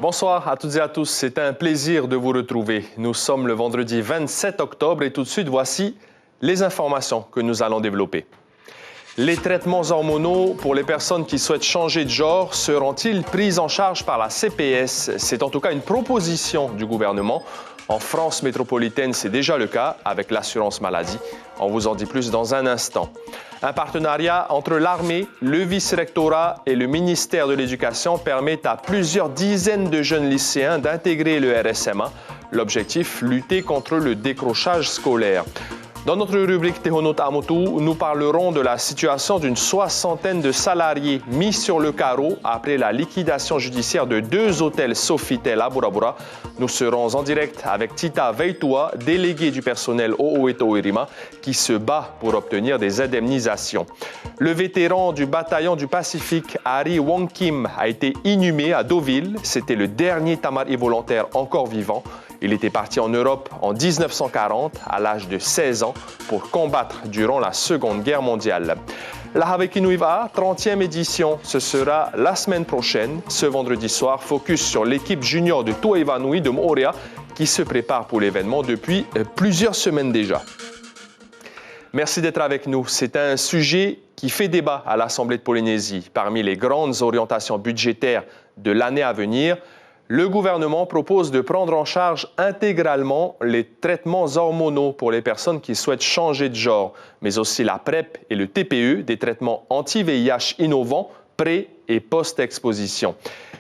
Bonsoir à toutes et à tous, c'est un plaisir de vous retrouver. Nous sommes le vendredi 27 octobre et tout de suite, voici les informations que nous allons développer. Les traitements hormonaux pour les personnes qui souhaitent changer de genre seront-ils pris en charge par la CPS? C'est en tout cas une proposition du gouvernement. En France métropolitaine, c'est déjà le cas avec l'assurance maladie. On vous en dit plus dans un instant. Un partenariat entre l'armée, le vice-rectorat et le ministère de l'Éducation permet à plusieurs dizaines de jeunes lycéens d'intégrer le RSMA. L'objectif, lutter contre le décrochage scolaire. Dans notre rubrique Tehonot Amotu, nous parlerons de la situation d'une soixantaine de salariés mis sur le carreau après la liquidation judiciaire de 2 hôtels Sofitel à Burabura. Nous serons en direct avec Tita Veitoua, déléguée du personnel au Oeto Irima, qui se bat pour obtenir des indemnisations. Le vétéran du bataillon du Pacifique, Harry Wong Kim, a été inhumé à Deauville. C'était le dernier Tamari volontaire encore vivant. Il était parti en Europe en 1940, à l'âge de 16 ans, pour combattre durant la Seconde Guerre mondiale. La Havekinuiva, 30e édition, ce sera la semaine prochaine. Ce vendredi soir, focus sur l'équipe junior de Tuaivanui de Moorea, qui se prépare pour l'événement depuis plusieurs semaines déjà. Merci d'être avec nous. C'est un sujet qui fait débat à l'Assemblée de Polynésie. Parmi les grandes orientations budgétaires de l'année à venir, le gouvernement propose de prendre en charge intégralement les traitements hormonaux pour les personnes qui souhaitent changer de genre, mais aussi la PrEP et le TPE, des traitements anti-VIH innovants, pré- et post-exposition.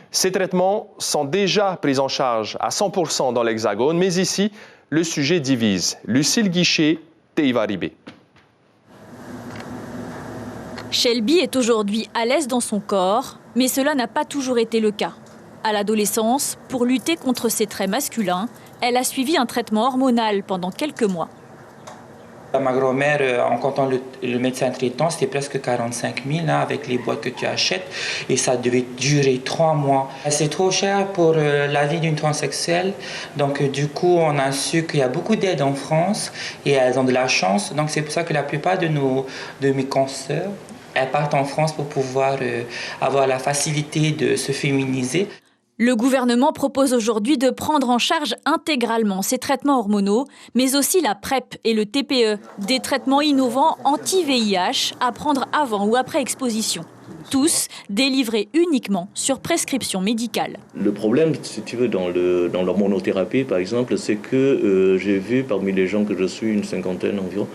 Ces traitements sont déjà pris en charge à 100% dans l'Hexagone, mais ici, le sujet divise. Lucille Guichet, Teivaribé. Shelby est aujourd'hui à l'aise dans son corps, mais cela n'a pas toujours été le cas. À l'adolescence, pour lutter contre ses traits masculins, elle a suivi un traitement hormonal pendant quelques mois. Ma grand-mère, en comptant le médecin traitant, c'était presque 45 000 avec les boîtes que tu achètes et ça devait durer 3 mois. C'est trop cher pour la vie d'une transsexuelle. Donc du coup, on a su qu'il y a beaucoup d'aides en France et elles ont de la chance. Donc c'est pour ça que la plupart de mes consoeurs, elles partent en France pour pouvoir avoir la facilité de se féminiser. Le gouvernement propose aujourd'hui de prendre en charge intégralement ces traitements hormonaux, mais aussi la PrEP et le TPE, des traitements innovants anti-VIH à prendre avant ou après exposition. Tous délivrés uniquement sur prescription médicale. Le problème, si tu veux, dans l'hormonothérapie, par exemple, c'est que j'ai vu parmi les gens que je suis, une cinquantaine environ,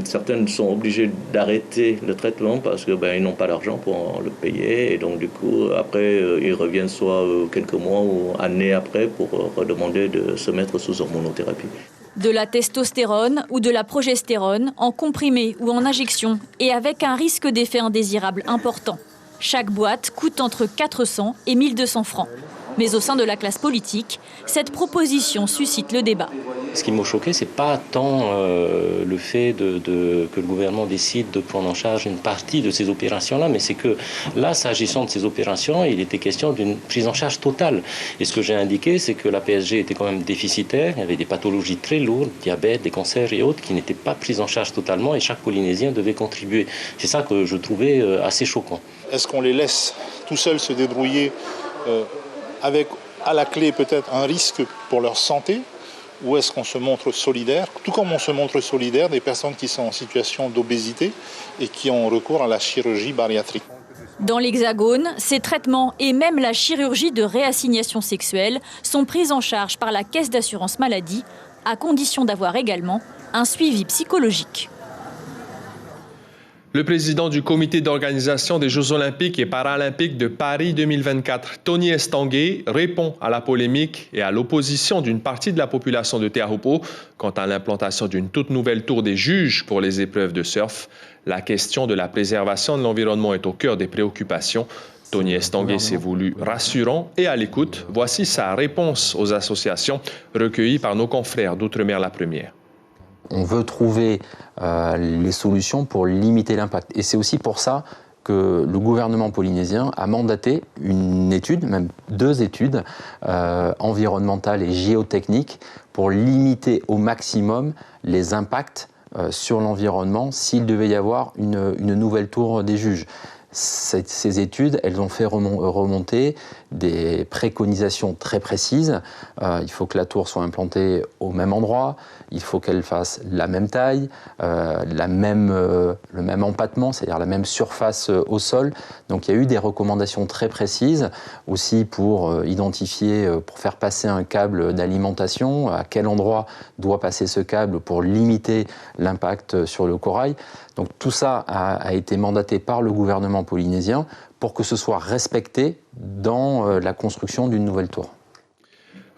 certaines sont obligées d'arrêter le traitement parce que ils n'ont pas d'argent pour le payer et donc du coup, après, ils reviennent soit quelques mois ou années après pour redemander de se mettre sous hormonothérapie. De la testostérone ou de la progestérone en comprimé ou en injection et avec un risque d'effet indésirable important. Chaque boîte coûte entre 400 et 1200 francs. Mais au sein de la classe politique, cette proposition suscite le débat. Ce qui m'a choqué, ce n'est pas tant le fait que le gouvernement décide de prendre en charge une partie de ces opérations-là, mais c'est que là, s'agissant de ces opérations, il était question d'une prise en charge totale. Et ce que j'ai indiqué, c'est que la PSG était quand même déficitaire, il y avait des pathologies très lourdes, diabète, des cancers et autres, qui n'étaient pas prises en charge totalement et chaque Polynésien devait contribuer. C'est ça que je trouvais assez choquant. Est-ce qu'on les laisse tout seuls se débrouiller avec à la clé peut-être un risque pour leur santé, ou est-ce qu'on se montre solidaire, tout comme on se montre solidaire des personnes qui sont en situation d'obésité et qui ont recours à la chirurgie bariatrique. Dans l'Hexagone, ces traitements et même la chirurgie de réassignation sexuelle sont pris en charge par la Caisse d'assurance maladie, à condition d'avoir également un suivi psychologique. Le président du comité d'organisation des Jeux olympiques et paralympiques de Paris 2024, Tony Estanguet, répond à la polémique et à l'opposition d'une partie de la population de Te Ahupo quant à l'implantation d'une toute nouvelle tour des juges pour les épreuves de surf. La question de la préservation de l'environnement est au cœur des préoccupations. Tony Estanguet s'est voulu rassurant et à l'écoute. Voici sa réponse aux associations recueillies par nos confrères d'Outre-mer La Première. On veut trouver les solutions pour limiter l'impact. Et c'est aussi pour ça que le gouvernement polynésien a mandaté une étude, même 2 études, environnementales et géotechniques, pour limiter au maximum les impacts sur l'environnement s'il devait y avoir une nouvelle tour des juges. Ces études, elles ont fait remonter des préconisations très précises. Il faut que la tour soit implantée au même endroit, il faut qu'elle fasse la même taille, le même empattement, c'est-à-dire la même surface au sol. Donc il y a eu des recommandations très précises aussi pour identifier, pour faire passer un câble d'alimentation, à quel endroit doit passer ce câble pour limiter l'impact sur le corail. Donc tout ça a été mandaté par le gouvernement polynésien pour que ce soit respecté dans la construction d'une nouvelle tour.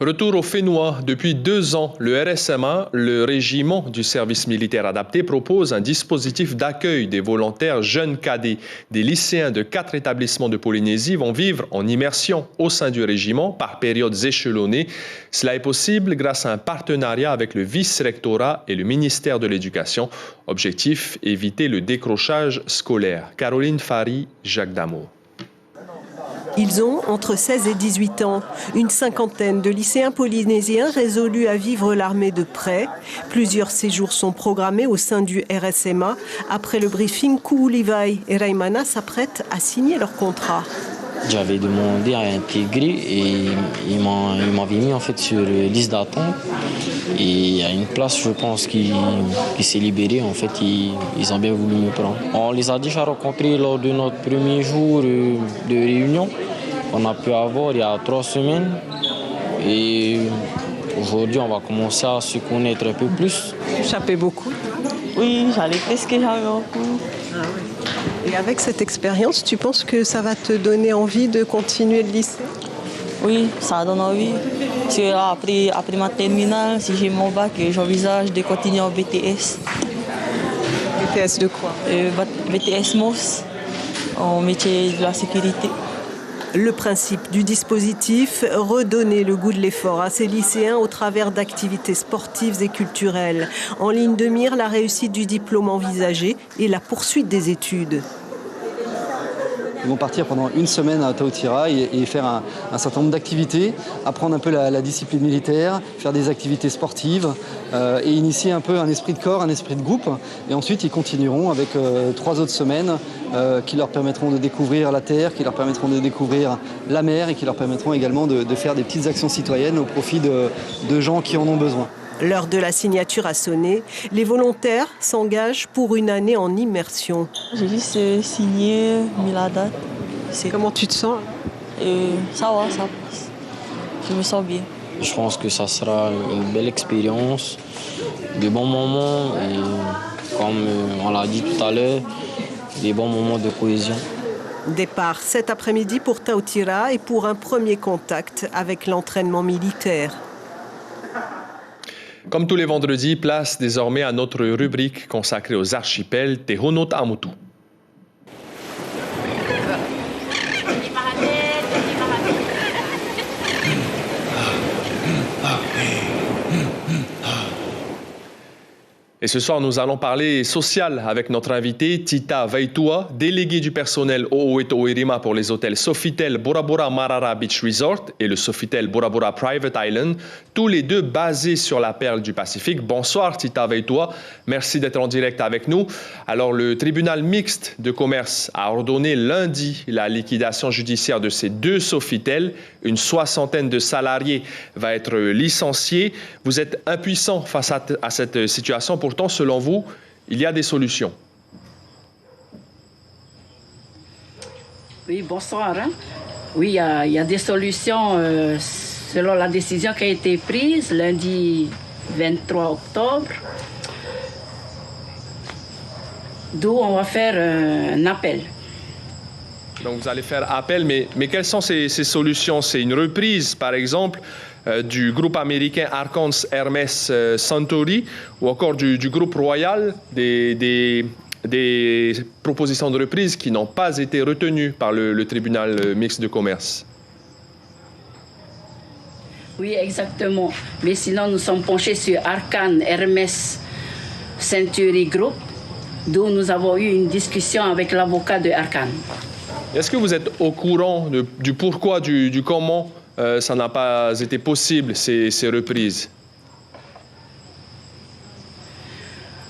Retour au Fénois. Depuis 2 ans, le RSMA, le régiment du service militaire adapté, propose un dispositif d'accueil des volontaires jeunes cadets. Des lycéens de 4 établissements de Polynésie vont vivre en immersion au sein du régiment par périodes échelonnées. Cela est possible grâce à un partenariat avec le vice-rectorat et le ministère de l'Éducation. Objectif, éviter le décrochage scolaire. Caroline Fari, Jacques Damour. Ils ont entre 16 et 18 ans. Une cinquantaine de lycéens polynésiens résolus à vivre l'armée de près. Plusieurs séjours sont programmés au sein du RSMA. Après le briefing, Kuulivai et Raimana s'apprêtent à signer leur contrat. J'avais demandé à intégrer et ils m'avaient mis en fait sur liste d'attente. Et il y a une place, je pense, qui s'est libérée. En fait, ils ont bien voulu me prendre. On les a déjà rencontrés lors de notre premier jour de réunion. On a pu avoir il y a 3 semaines. Et aujourd'hui, on va commencer à se connaître un peu plus. Ça fait beaucoup? Oui, j'allais presque jamais en cours. Ah oui. Et avec cette expérience, tu penses que ça va te donner envie de continuer le lycée? Oui, ça donne envie. Parce que après ma terminale, si j'ai mon bac, j'envisage de continuer en BTS. BTS de quoi? BTS MOS, en métier de la sécurité. Le principe du dispositif, redonner le goût de l'effort à ces lycéens au travers d'activités sportives et culturelles. En ligne de mire, la réussite du diplôme envisagé et la poursuite des études. Ils vont partir pendant 1 semaine à Taotira et faire un certain nombre d'activités, apprendre un peu la discipline militaire, faire des activités sportives et initier un peu un esprit de corps, un esprit de groupe. Et ensuite, ils continueront avec 3 autres semaines qui leur permettront de découvrir la terre, qui leur permettront de découvrir la mer et qui leur permettront également de faire des petites actions citoyennes au profit de gens qui en ont besoin. L'heure de la signature a sonné. Les volontaires s'engagent pour une année en immersion. J'ai juste signé, mis la date. Comment tu te sens? Ça va, ça passe. Je me sens bien. Je pense que ça sera une belle expérience, des bons moments et comme on l'a dit tout à l'heure, des bons moments de cohésion. Départ cet après-midi pour Taotira et pour un premier contact avec l'entraînement militaire. Comme tous les vendredis, place désormais à notre rubrique consacrée aux archipels Te Hono Ta'amutu. Et ce soir, nous allons parler social avec notre invité Tita Vaitua, déléguée du personnel O'Oeto Oirima pour les hôtels Sofitel Bora Bora Marara Beach Resort et le Sofitel Bora Bora Private Island, tous les deux basés sur la perle du Pacifique. Bonsoir Tita Vaitua, merci d'être en direct avec nous. Alors, le tribunal mixte de commerce a ordonné lundi la liquidation judiciaire de ces 2 Sofitel. Une 60aine de salariés va être licenciés. vous êtes impuissant face à cette situation. Pourtant, selon vous, il y a des solutions. Oui, bonsoir. Oui, il y a des solutions selon la décision qui a été prise lundi 23 octobre. D'où on va faire un appel. Donc, vous allez faire appel, mais quelles sont ces solutions? C'est une reprise, par exemple, du groupe américain Arcons Hermes Suntory ou encore du groupe Royal, des propositions de reprise qui n'ont pas été retenues par le tribunal mixte de commerce. Oui, exactement. Mais sinon, nous sommes penchés sur Arcan Hermes Century Group, d'où nous avons eu une discussion avec l'avocat de Arcan. Est-ce que vous êtes au courant du pourquoi, du comment ça n'a pas été possible, ces reprises?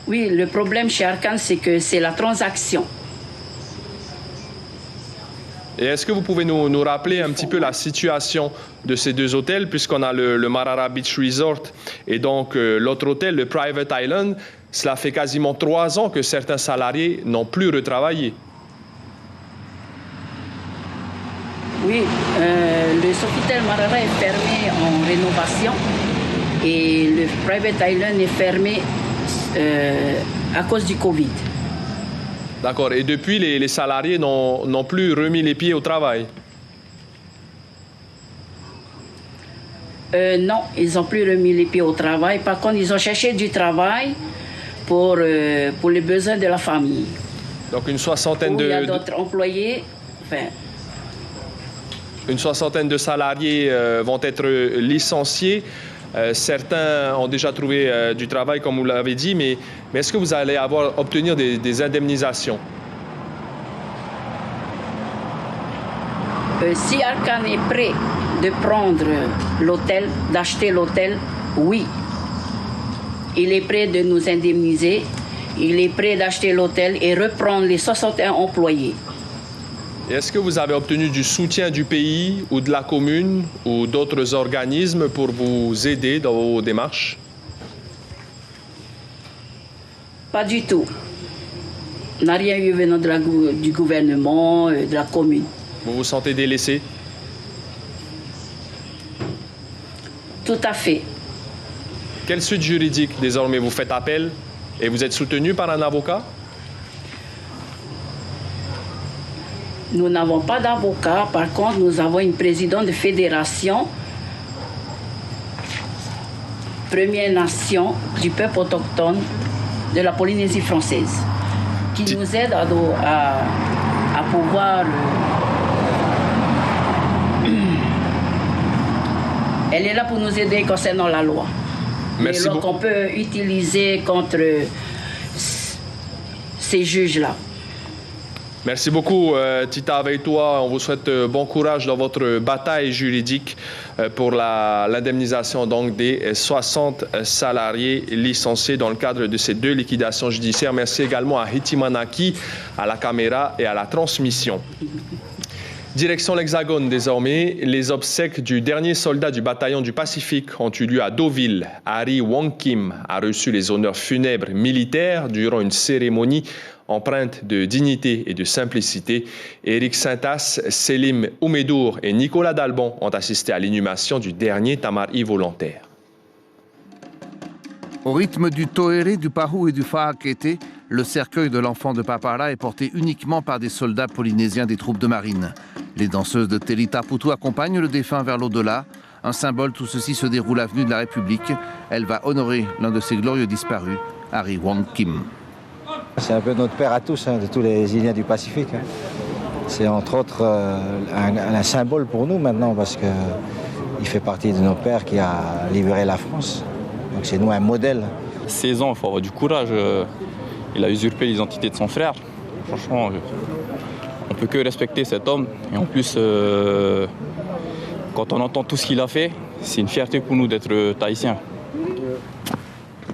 Oui, le problème chez Arcan, c'est que c'est la transaction. Et est-ce que vous pouvez nous rappeler un petit peu la situation de ces deux hôtels, puisqu'on a le Marara Beach Resort et donc l'autre hôtel, le Private Island. Cela fait quasiment 3 ans que certains salariés n'ont plus retravaillé. Oui, le Sofitel Marara est fermé en rénovation et le Private Island est fermé à cause du Covid. D'accord. Et depuis, les salariés n'ont plus remis les pieds au travail? Non, ils n'ont plus remis les pieds au travail. Par contre, ils ont cherché du travail pour les besoins de la famille. Donc une soixantaine il y a d'autres employés. Enfin, une soixantaine de salariés vont être licenciés. Certains ont déjà trouvé du travail, comme vous l'avez dit, mais est-ce que vous allez obtenir des indemnisations? Si Arcan est prêt de prendre l'hôtel, d'acheter l'hôtel, oui. Il est prêt de nous indemniser. Il est prêt d'acheter l'hôtel et reprendre les 61 employés. Est-ce que vous avez obtenu du soutien du pays ou de la commune ou d'autres organismes pour vous aider dans vos démarches? Pas du tout. On n'a rien eu venant du gouvernement, de la commune. Vous vous sentez délaissé? Tout à fait. Quelle suite juridique désormais? Vous faites appel et vous êtes soutenu par un avocat? Nous n'avons pas d'avocat. Par contre, nous avons une présidente de fédération, Première Nation du peuple autochtone de la Polynésie française, qui nous aide à pouvoir... Elle est là pour nous aider concernant la loi. Merci beaucoup. Qu'on peut utiliser contre ces juges-là. Merci beaucoup, Tita Aveitoa. On vous souhaite bon courage dans votre bataille juridique pour l'indemnisation donc des 60 salariés licenciés dans le cadre de ces 2 liquidations judiciaires. Merci également à Hitimanaki, à la caméra et à la transmission. Direction l'Hexagone désormais, les obsèques du dernier soldat du bataillon du Pacifique ont eu lieu à Deauville. Harry Wong Kim a reçu les honneurs funèbres militaires durant une cérémonie empreinte de dignité et de simplicité. Éric Saintas, Selim Oumedour et Nicolas Dalbon ont assisté à l'inhumation du dernier Tamari volontaire. Au rythme du Toéré, du Pahou et du Faakete, le cercueil de l'enfant de Papara est porté uniquement par des soldats polynésiens des troupes de marine. Les danseuses de Telita Putu accompagnent le défunt vers l'au-delà. Un symbole, tout ceci se déroule avenue de la République. Elle va honorer l'un de ses glorieux disparus, Harry Wong Kim. C'est un peu notre père à tous, de tous les Indiens du Pacifique. C'est entre autres un symbole pour nous maintenant parce qu'il fait partie de nos pères qui a libéré la France. Donc c'est nous un modèle. 16 ans, il faut avoir du courage. Il a usurpé l'identité de son frère. Franchement, on ne peut que respecter cet homme. Et en plus, quand on entend tout ce qu'il a fait, c'est une fierté pour nous d'être tahitiens.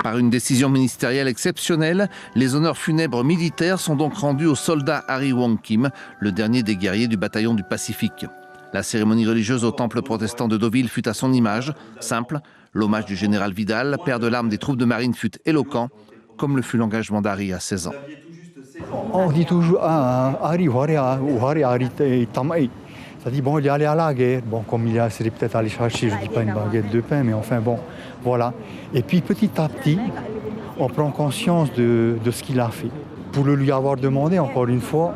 Par une décision ministérielle exceptionnelle, les honneurs funèbres militaires sont donc rendus au soldat Harry Wong Kim, le dernier des guerriers du bataillon du Pacifique. La cérémonie religieuse au temple protestant de Deauville fut à son image, simple. L'hommage du général Vidal, père de l'arme des troupes de marine, fut éloquent, comme le fut l'engagement d'Harry à 16 ans. On dit toujours Harry, ça dit bon, il est allé à la guerre. Bon, comme il serait peut-être allé chercher, je ne dis pas une baguette de pain, mais enfin bon, voilà. Et puis petit à petit, on prend conscience de ce qu'il a fait. Pour le lui avoir demandé encore une fois,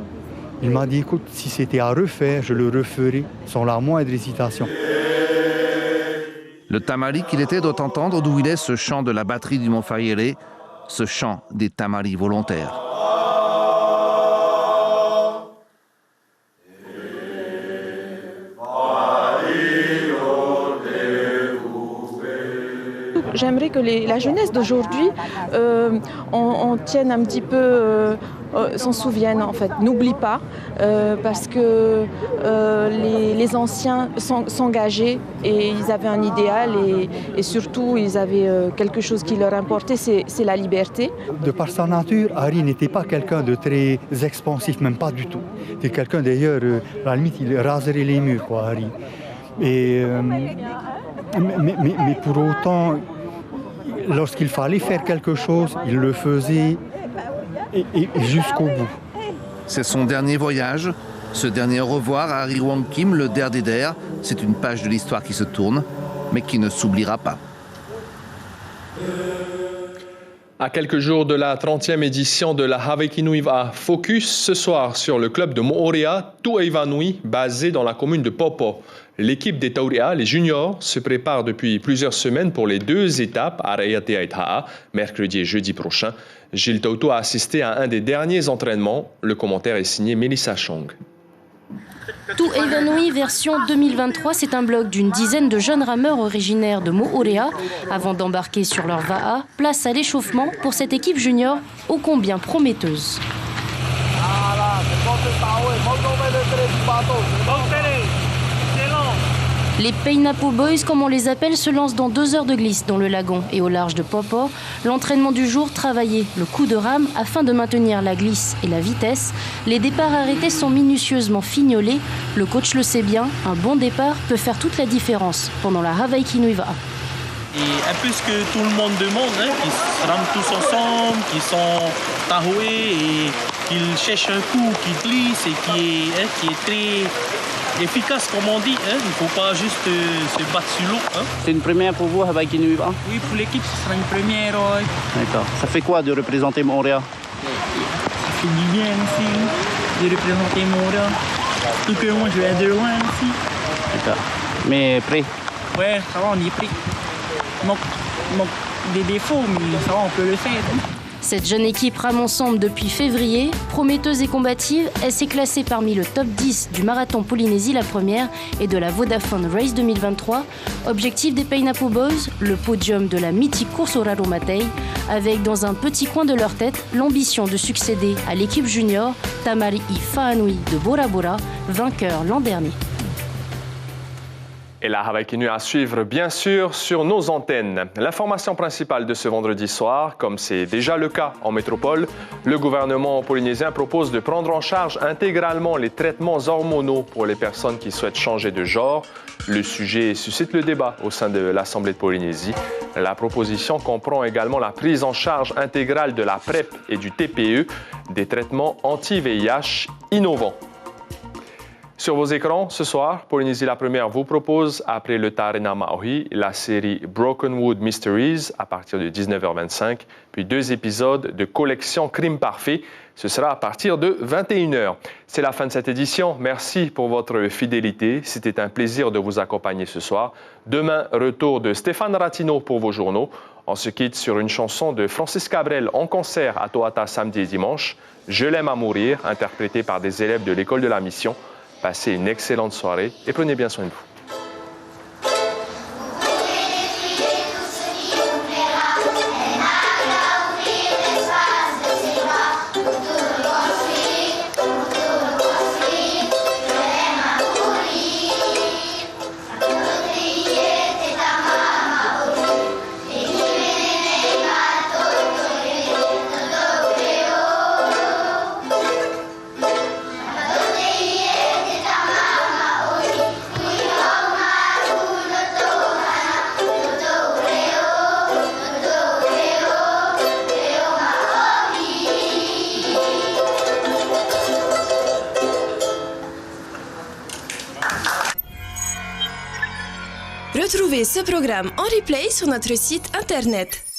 il m'a dit écoute, si c'était à refaire, je le referais sans la moindre hésitation. Le Tamari qu'il était doit entendre d'où il est ce chant de la batterie du Mont Fayere, ce chant des Tamaris volontaires. J'aimerais que la jeunesse d'aujourd'hui, on tienne un petit peu s'en souviennent en fait, n'oublient pas, parce que les anciens s'engageaient et ils avaient un idéal et surtout ils avaient quelque chose qui leur importait, c'est la liberté. De par sa nature, Harry n'était pas quelqu'un de très expansif, même pas du tout. C'était quelqu'un d'ailleurs, à la limite, il raserait les murs, quoi, Harry. Et, mais pour autant, lorsqu'il fallait faire quelque chose, il le faisait et jusqu'au bout. C'est son dernier voyage, ce dernier au revoir à Harry Wong Kim, le der des der. C'est une page de l'histoire qui se tourne, mais qui ne s'oubliera pas. À quelques jours de la 30e édition de la Havaikinuiva, focus ce soir sur le club de Moorea Tueivanui, basé dans la commune de Popo. L'équipe des Taurea, les juniors, se prépare depuis plusieurs semaines pour les 2 étapes à Raiateaita'a, mercredi et jeudi prochain. Gilles Tauto a assisté à un des derniers entraînements. Le commentaire est signé Melissa Chong. Tueivanui version 2023, c'est un bloc d'une dizaine de jeunes rameurs originaires de Moorea. Avant d'embarquer sur leur va'a, place à l'échauffement pour cette équipe junior ô combien prometteuse. Les Peinapo Boys, comme on les appelle, se lancent dans 2 heures de glisse dans le lagon et au large de Popo. L'entraînement du jour, travailler le coup de rame afin de maintenir la glisse et la vitesse. Les départs arrêtés sont minutieusement fignolés. Le coach le sait bien, un bon départ peut faire toute la différence pendant la Havaikinuiva. Et un peu ce que tout le monde demande, qu'ils se rament tous ensemble, qu'ils sont taroués et qu'ils cherchent un coup qui glisse et qui est très efficace, comme on dit. Il ne faut pas juste se battre sur l'eau. C'est une première pour vous, Havaikinuiva? Oui, pour l'équipe, ce sera une première. D'accord. Ça fait quoi de représenter Moorea? Ça fait du bien aussi, de représenter Moorea. Tout que moi, je viens de loin aussi. D'accord. Mais prêt? Ouais, ça va, on y est prêt. Manque des défauts, mais ça va, on peut le faire. Cette jeune équipe rame ensemble depuis février. Prometteuse et combative, elle s'est classée parmi le top 10 du marathon Polynésie la première et de la Vodafone Race 2023. Objectif des Peinapo Boys, le podium de la mythique course au Raromatei, avec dans un petit coin de leur tête l'ambition de succéder à l'équipe junior Tamari Fa'anui de Bora Bora, vainqueur l'an dernier. Et la Havaikinu à suivre, bien sûr, sur nos antennes. L'information principale de ce vendredi soir, comme c'est déjà le cas en métropole, le gouvernement polynésien propose de prendre en charge intégralement les traitements hormonaux pour les personnes qui souhaitent changer de genre. Le sujet suscite le débat au sein de l'Assemblée de Polynésie. La proposition comprend également la prise en charge intégrale de la PrEP et du TPE, des traitements anti-VIH innovants. Sur vos écrans, ce soir, Polynésie la Première vous propose, après le Tarena Maori, la série Brokenwood Mysteries à partir de 19h25, puis 2 épisodes de Collection Crime Parfait. Ce sera à partir de 21h. C'est la fin de cette édition. Merci pour votre fidélité. C'était un plaisir de vous accompagner ce soir. Demain, retour de Stéphane Ratino pour vos journaux. On se quitte sur une chanson de Francis Cabrel en concert à Toata samedi et dimanche. Je l'aime à mourir, interprétée par des élèves de l'école de la Mission. Passez une excellente soirée et prenez bien soin de vous. Retrouvez ce programme en replay sur notre site internet.